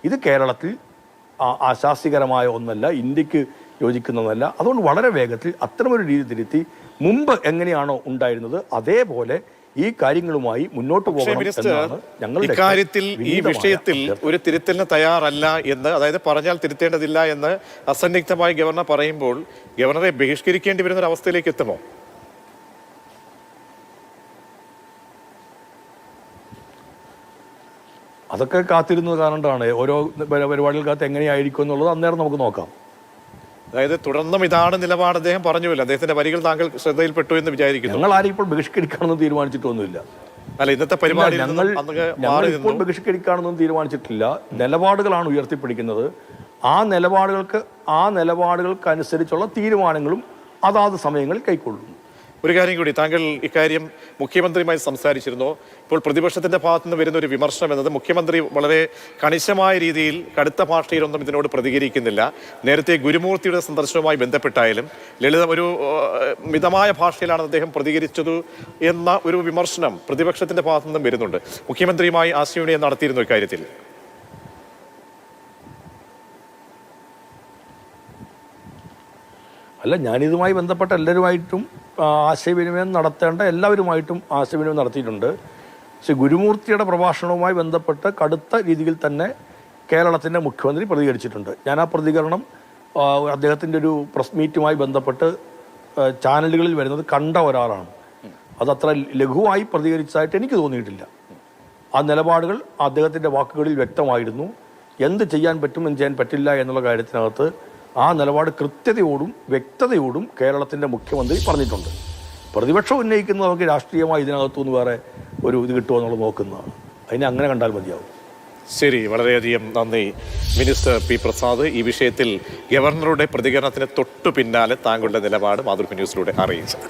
ഇത് കേരളത്തിൽ ആശാസ്യകരമായ ഒന്നല്ല, ഇന്ത്യക്ക് യോജിക്കുന്നതല്ല. അതുകൊണ്ട് വളരെ വേഗത്തിൽ അത്തരമൊരു രീതി തിരുത്തി മുമ്പ് എങ്ങനെയാണോ ഉണ്ടായിരുന്നത് അതേപോലെ ഈ കാര്യങ്ങളുമായി മുന്നോട്ട് പോകണം എന്നാണ് ഞങ്ങളുടെ ഇക്കാര്യത്തിൽ. ഈ വിഷയത്തിൽ ഒരു തിരുത്തലിന് തയ്യാറല്ല എന്ന്, അതായത് പറഞ്ഞാൽ തിരുത്തേണ്ടതില്ല എന്ന് അസന്നിഗ്ധമായി ഗവർണർ പറയുമ്പോൾ ഗവർണറെ ബഹിഷ്കരിക്കേണ്ടി വരുന്ന ഒരു അവസ്ഥയിലേക്ക് എത്തുമോ? അതൊക്കെ കാത്തിരുന്നത് കാണേണ്ടതാണ്. ഓരോ പരിപാടികൾക്കകത്ത് എങ്ങനെയായിരിക്കും എന്നുള്ളത് അന്നേരം നമുക്ക് നോക്കാം. അതായത് തുടർന്നും ഇതാണ് നിലപാട് അദ്ദേഹം പറഞ്ഞുമില്ല. അദ്ദേഹത്തിന്റെ വരികൾ താങ്കൾ ശ്രദ്ധയിൽപ്പെട്ടു എന്ന് വിചാരിക്കുന്നു. ഞങ്ങൾ ആരും ഇപ്പോൾ ബഹിഷ്കരിക്കണമെന്ന് തീരുമാനിച്ചിട്ടൊന്നുമില്ല. അല്ല, ഇന്നത്തെ പരിപാടി ഞങ്ങൾ ഇപ്പോൾ ബഹിഷ്കരിക്കാണെന്നൊന്നും തീരുമാനിച്ചിട്ടില്ല. നിലപാടുകളാണ് ഉയർത്തിപ്പിടിക്കുന്നത്. ആ നിലപാടുകൾക്കനുസരിച്ചുള്ള തീരുമാനങ്ങളും അതാത് സമയങ്ങളിൽ കൈക്കൊള്ളുന്നു. ഒരു കാര്യം കൂടി, താങ്കൾ ഇക്കാര്യം മുഖ്യമന്ത്രിയുമായി സംസാരിച്ചിരുന്നോ? ഇപ്പോൾ പ്രതിപക്ഷത്തിന്റെ ഭാഗത്തു നിന്ന് വരുന്ന ഒരു വിമർശനം എന്നത് മുഖ്യമന്ത്രി വളരെ കണിശമായ രീതിയിൽ കടുത്ത ഭാഷയിലൊന്നും ഇതിനോട് പ്രതികരിക്കുന്നില്ല. നേരത്തെ ഗുരുമൂർത്തിയുടെ സന്ദർശനവുമായി ബന്ധപ്പെട്ടായാലും ഒരു മിതമായ ഭാഷയിലാണ് അദ്ദേഹം പ്രതികരിച്ചത് എന്ന ഒരു വിമർശനം പ്രതിപക്ഷത്തിന്റെ ഭാഗത്തു നിന്നും വരുന്നുണ്ട്. മുഖ്യമന്ത്രിയുമായി ആശയവിനിമയം നടത്തിയിരുന്നു ഇക്കാര്യത്തിൽ. അല്ല, ഞാനിതുമായി ബന്ധപ്പെട്ട എല്ലാവരുമായിട്ടും ആശയവിനിമയം നടത്തേണ്ട എല്ലാവരുമായിട്ടും ആശയവിനിമയം നടത്തിയിട്ടുണ്ട്. പക്ഷേ ഗുരുമൂർത്തിയുടെ പ്രഭാഷണവുമായി ബന്ധപ്പെട്ട് കടുത്ത രീതിയിൽ തന്നെ കേരളത്തിൻ്റെ മുഖ്യമന്ത്രി പ്രതികരിച്ചിട്ടുണ്ട്. ഞാൻ ആ പ്രതികരണം അദ്ദേഹത്തിൻ്റെ ഒരു പ്രസ് മീറ്റുമായി ബന്ധപ്പെട്ട് ചാനലുകളിൽ വരുന്നത് കണ്ട ഒരാളാണ്. അതത്ര ലഘുവായി പ്രതികരിച്ചതായിട്ട് എനിക്ക് തോന്നിയിട്ടില്ല. ആ നിലപാടുകൾ അദ്ദേഹത്തിൻ്റെ വാക്കുകളിൽ വ്യക്തമായിരുന്നു. എന്ത് ചെയ്യാൻ പറ്റും, എന്ത് ചെയ്യാൻ പറ്റില്ല എന്നുള്ള കാര്യത്തിനകത്ത് ആ നിലപാട് കൃത്യതയോടും വ്യക്തതയോടും കേരളത്തിൻ്റെ മുഖ്യമന്ത്രി പറഞ്ഞിട്ടുണ്ട്. പ്രതിപക്ഷം ഉന്നയിക്കുന്നത് നമുക്ക് രാഷ്ട്രീയമായി ഇതിനകത്തുനിന്ന് വേറെ ഒരു ഇത് കിട്ടുമോ എന്നുള്ളത് നോക്കുന്നതാണ്. അതിനെ അങ്ങനെ കണ്ടാൽ മതിയാവും. ശരി, വളരെയധികം നന്ദി മിനിസ്റ്റർ പി പ്രസാദ്. ഈ വിഷയത്തിൽ ഗവർണറുടെ പ്രതികരണത്തിന് തൊട്ടു പിന്നാലെ താങ്കളുടെ നിലപാട് മാതൃഭൂമി ന്യൂസിലൂടെ അറിയിച്ചത്.